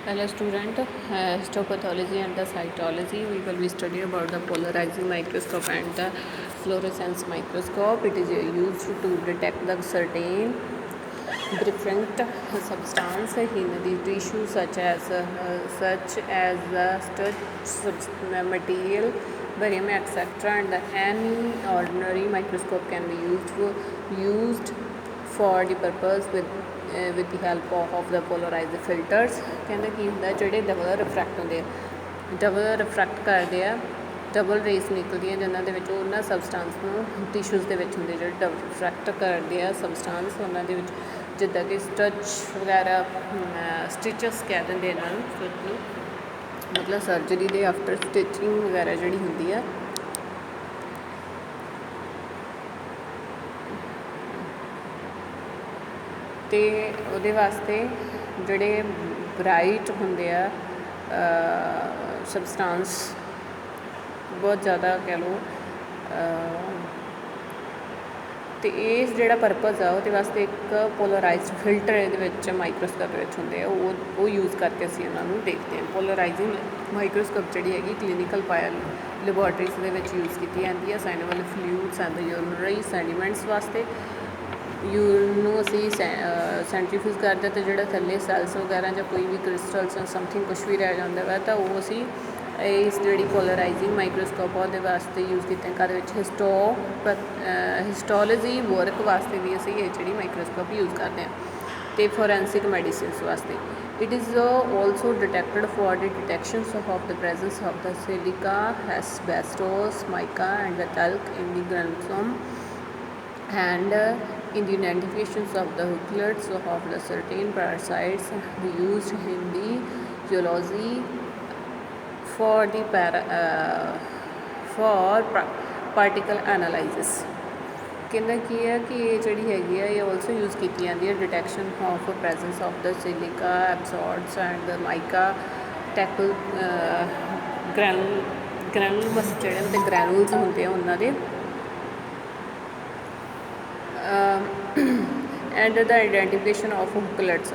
Hello student, histopathology and the cytology. We will be studying about the polarizing microscope and the fluorescence microscope. It is used to detect the certain different substance in the tissue such as the material, barium, etc. And any ordinary microscope can be used for the purpose with the help of the polarized filters। ਕਹਿੰਦੇ ਕੀ ਹੁੰਦਾ ਜਿਹੜੇ double ਰਿਫਰੈਕਟ ਹੁੰਦੇ ਆ, double ਰਿਫਰੈਕਟ ਕਰਦੇ ਆ, double race ਨਿਕਲਦੀਆਂ ਜਿਨ੍ਹਾਂ ਦੇ ਵਿੱਚ ਉਹਨਾਂ ਸਬਸਟੈਂਸ ਨੂੰ ਟਿਸ਼ੂਜ਼ ਦੇ ਵਿੱਚ ਹੁੰਦੇ ਜਿਹੜੇ ਡਬਲ ਰਿਫਰੈਕਟ ਕਰਦੇ ਆ ਸਬਸਟੈਂਸ ਉਹਨਾਂ ਦੇ ਵਿੱਚ, ਜਿੱਦਾਂ ਕਿ ਸਟਿਚ ਵਗੈਰਾ, ਸਟਿਚਸ ਕਹਿ ਦਿੰਦੇ ਇਹਨਾਂ ਨੂੰ, ਸਟਿਚ ਨੂੰ ਮਤਲਬ ਸਰਜਰੀ ਦੇ ਆਫਟਰ ਸਟਿਚਿੰਗ ਵਗੈਰਾ ਜਿਹੜੀ ਹੁੰਦੀ ਆ। ਅਤੇ ਉਹਦੇ ਵਾਸਤੇ ਜਿਹੜੇ ਬਰਾਈਟ ਹੁੰਦੇ ਆ ਸਬਸਟੈਂਸ, ਬਹੁਤ ਜ਼ਿਆਦਾ ਕਹਿ ਲਓ, ਅਤੇ ਇਹ ਜਿਹੜਾ ਪਰਪਜ਼ ਆ ਉਹਦੇ ਵਾਸਤੇ ਇੱਕ ਪੋਲਰਾਈਜ਼ਡ ਫਿਲਟਰ ਇਹਦੇ ਵਿੱਚ ਮਾਈਕਰੋਸਕੋਪ ਵਿੱਚ ਹੁੰਦੇ ਆ, ਉਹ ਯੂਜ਼ ਕਰਕੇ ਅਸੀਂ ਇਹਨਾਂ ਨੂੰ ਦੇਖਦੇ ਹਾਂ। ਪੋਲਰਾਈਜ਼ਿੰਗ ਮਾਈਕਰੋਸਕੋਪ ਜਿਹੜੀ ਹੈਗੀ ਕਲੀਨਿਕਲ ਪਾਇਲ ਲੈਬੋਰਟਰੀਜ਼ ਦੇ ਵਿੱਚ ਯੂਜ਼ ਕੀਤੀ ਜਾਂਦੀ ਹੈ ਸਾਈਨੋਵਲ ਫਲੂਇਡਸ ਐਂਡ ਯੂਰਿਨਰੀ ਸੈਡੀਮੈਂਟਸ ਵਾਸਤੇ। ਯੂਰਿਨ ਨੂੰ ਅਸੀਂ ਸੈਂਟਰੀਫਿਊਜ਼ ਕਰਦੇ ਅਤੇ ਜਿਹੜਾ ਥੱਲੇ ਸੈਲਸ ਵਗੈਰਾ ਜਾਂ ਕੋਈ ਵੀ ਕ੍ਰਿਸਟਲਸ ਸਮਥਿੰਗ ਕੁਛ ਵੀ ਰਹਿ ਜਾਂਦਾ ਵਾ ਤਾਂ ਉਹ ਅਸੀਂ ਇਸ ਜਿਹੜੀ ਪੋਲਰਾਈਜ਼ਿੰਗ ਮਾਈਕਰੋਸਕੋਪ ਉਹਦੇ ਵਾਸਤੇ ਯੂਜ਼ ਕੀਤੇ। ਘਰ ਵਿੱਚ ਹਿਸਟੋਲੋਜੀ ਵਰਕ ਵਾਸਤੇ ਵੀ ਅਸੀਂ ਇਹ ਜਿਹੜੀ ਮਾਈਕਰੋਸਕੋਪ ਯੂਜ਼ ਕਰਦੇ ਹਾਂ, ਅਤੇ ਫੋਰੈਂਸਿਕ ਮੈਡੀਸਿਨਸ ਵਾਸਤੇ। It is also detected for the detection of the presence of the silica, asbestos, mica and the talc in the granulum, and in the identifications of the eucalypts of the certain parasites used in the zoology for the particle analysis। ਕਹਿੰਦਾ ਕੀ ਹੈ ਕਿ ਇਹ ਜਿਹੜੀ ਹੈਗੀ ਆ ਇਹ also use ਕੀਤੀ ਜਾਂਦੀ ਹੈ detection of presence of the silica, absorbs and mica, ਟੈਕਲ ਗ੍ਰੈਨੂਲਸ ਜਿਹੜੇ ਹੁੰਦੇ, ਗ੍ਰੈਨੂਲਸ ਹੁੰਦੇ ਆ ਉਹਨਾਂ ਦੇ, and the identification of hooklets,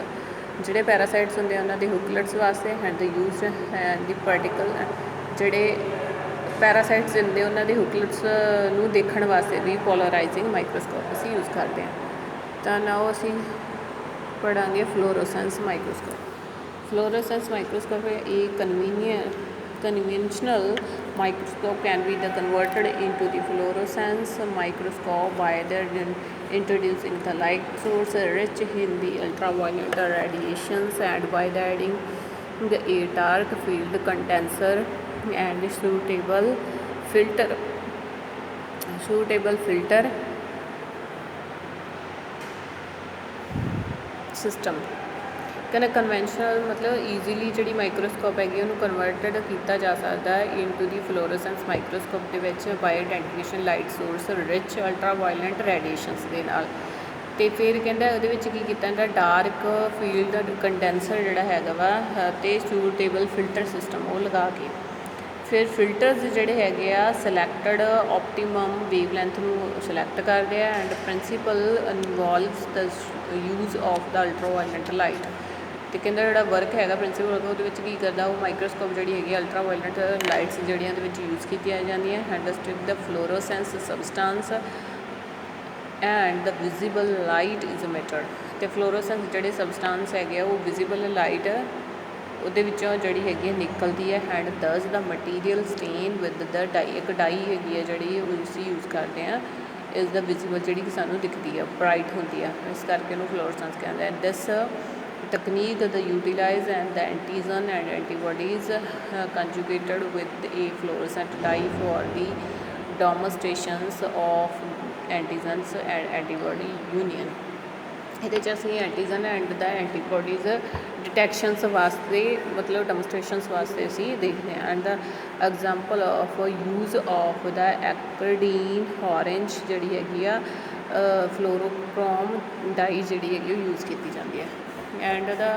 ਜਿਹੜੇ ਪੈਰਾਸਾਈਟਸ ਹੁੰਦੇ ਆ ਉਹਨਾਂ ਦੇ ਹੁਕਲਟਸ ਵਾਸਤੇ, and the use the particle, ਜਿਹੜੇ ਪੈਰਾਸਾਈਟਸ ਹੁੰਦੇ ਉਹਨਾਂ ਦੇ ਹੁਕਲਟਸ ਨੂੰ ਦੇਖਣ ਵਾਸਤੇ ਵੀ ਪੋਲਰਾਈਜ਼ਿੰਗ ਮਾਈਕਰੋਸਕੋਪ ਅਸੀਂ ਯੂਜ਼ ਕਰਦੇ ਹਾਂ। ਤਾਂ ਨਾਓ ਅਸੀਂ ਪੜ੍ਹਾਂਗੇ ਫਲੋਰੋਸੈਂਸ ਮਾਈਕਰੋਸਕੋਪ। ਫਲੋਰੋਸੈਂਸ ਮਾਈਕਰੋਸਕੋਪ ਇਹ conventional microscope can be converted into the fluorescence microscope by introducing the light source rich in the ultraviolet radiations, and by adding a dark field condenser and suitable filter system। ਕਹਿੰਦਾ conventional ਮਤਲਬ easily ਜਿਹੜੀ microscope ਹੈਗੀ ਉਹਨੂੰ converted ਕੀਤਾ ਜਾ ਸਕਦਾ ਹੈ into ਦੀ ਫਲੋਰੋਸੈਂਸ microscope ਦੇ ਵਿੱਚ by identification light source rich ultraviolet radiations ਦੇ ਨਾਲ। ਅਤੇ ਫਿਰ ਕਹਿੰਦਾ ਉਹਦੇ ਵਿੱਚ ਕੀ ਕੀਤਾ ਜਾਂਦਾ, ਡਾਰਕ ਫੀਲਡ ਕੰਡੈਂਸਰ ਜਿਹੜਾ ਹੈਗਾ ਵਾ ਅਤੇ ਸੂਟੇਬਲ ਫਿਲਟਰ ਸਿਸਟਮ ਉਹ ਲਗਾ ਕੇ ਫਿਰ ਫਿਲਟਰਸ ਜਿਹੜੇ ਹੈਗੇ ਆ ਸਿਲੈਕਟਡ ਆਪਟੀਮਮ ਵੇਵ ਲੈਂਥ ਨੂੰ ਸਿਲੈਕਟ ਕਰਦੇ ਆ, and principle involves the use of the ultraviolet light. ਅਤੇ ਕਹਿੰਦਾ ਜਿਹੜਾ ਵਰਕ ਹੈਗਾ ਪ੍ਰਿੰਸੀਪਲ ਵਰਕ ਉਹਦੇ ਵਿੱਚ ਕੀ ਕਰਦਾ, ਉਹ ਮਾਈਕਰੋਸਕੋਪ ਜਿਹੜੀ ਹੈਗੀ ਅਲਟਰਾਵਾਇਲੈਂਟ ਲਾਈਟਸ ਜਿਹੜੀਆਂ ਉਹਦੇ ਵਿੱਚ ਯੂਜ਼ ਕੀਤੀਆਂ ਜਾਂਦੀਆਂ, hand strip the fluorescence substance and the visible light is emitted. ਅਤੇ ਫਲੋਰੋਸੈਂਸ ਜਿਹੜੇ ਸਬਸਟੈਂਸ ਹੈਗੇ ਆ ਉਹ ਵਿਜ਼ੀਬਲ ਲਾਈਟ ਉਹਦੇ ਵਿੱਚੋਂ ਜਿਹੜੀ ਹੈਗੀ ਨਿਕਲਦੀ ਹੈ, ਐਂਡ ਦਸ ਦਾ ਮਟੀਰੀਅਲ ਸਟੇਨ ਵਿਦ ਦ ਡਾਈ, ਇੱਕ ਡਾਈ ਹੈਗੀ ਹੈ ਜਿਹੜੀ ਉਹ ਅਸੀਂ ਯੂਜ਼ ਕਰਦੇ ਹਾਂ, ਇਸ ਦਾ ਵਿਜ਼ੀਬਲ ਜਿਹੜੀ ਕਿ ਸਾਨੂੰ ਦਿਖਦੀ ਆ, ਬਰਾਈਟ ਹੁੰਦੀ ਆ, ਇਸ ਕਰਕੇ ਉਹਨੂੰ ਫਲੋਰੋਸੈਂਸ ਕਹਿੰਦੇ। ਦਿਸ technique the utilize and the antigen and antibodies conjugated with a fluorescent dye for the demonstrations of antigens and antibody union। ਇਹਦੇ 'ਚ ਅਸੀਂ ਐਂਟੀਜਨ ਐਂਡ ਦਾ ਐਂਟੀਬੋਡੀਜ਼ ਡਿਟੈਕਸ਼ਨਸ ਵਾਸਤੇ ਮਤਲਬ ਡੈਮੋਸਟ੍ਰੇਸ਼ਨਸ ਵਾਸਤੇ ਅਸੀਂ ਦੇਖਦੇ ਹਾਂ। And the example of use of the acridine orange ਜਿਹੜੀ ਹੈਗੀ ਆ ਫਲੋਰੋਕ੍ਰੋਮ ਡਾਈ ਜਿਹੜੀ ਹੈਗੀ ਉਹ ਯੂਜ਼ ਕੀਤੀ ਜਾਂਦੀ ਹੈ। ਐਂਡ ਦਾ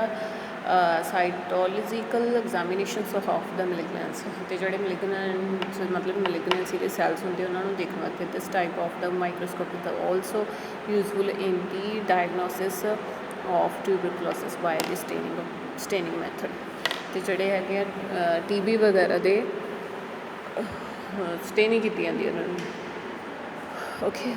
ਸਾਈਟੋਲੋਜੀਕਲ ਐਗਜ਼ਾਮੀਨੇਸ਼ਨਸ ਆਫ ਦਾ ਮੈਲਿਗਨੈਂਸ, ਅਤੇ ਜਿਹੜੇ ਮੈਲਿਗਨੈਂਸੀ ਦੇ ਸੈਲਸ ਹੁੰਦੇ ਉਹਨਾਂ ਨੂੰ ਦੇਖਣ ਵਾਸਤੇ this type of the microscope is also useful in the diagnosis of tuberculosis by the staining method. ਤੇ ਜਿਹੜੇ ਹੈਗੇ ਆ TB ਵਗੈਰਾ ਦੇ ਸਟੇ ਨਹੀਂ ਕੀਤੀ ਜਾਂਦੀ ਉਹਨਾਂ ਨੂੰ। ਓਕੇ।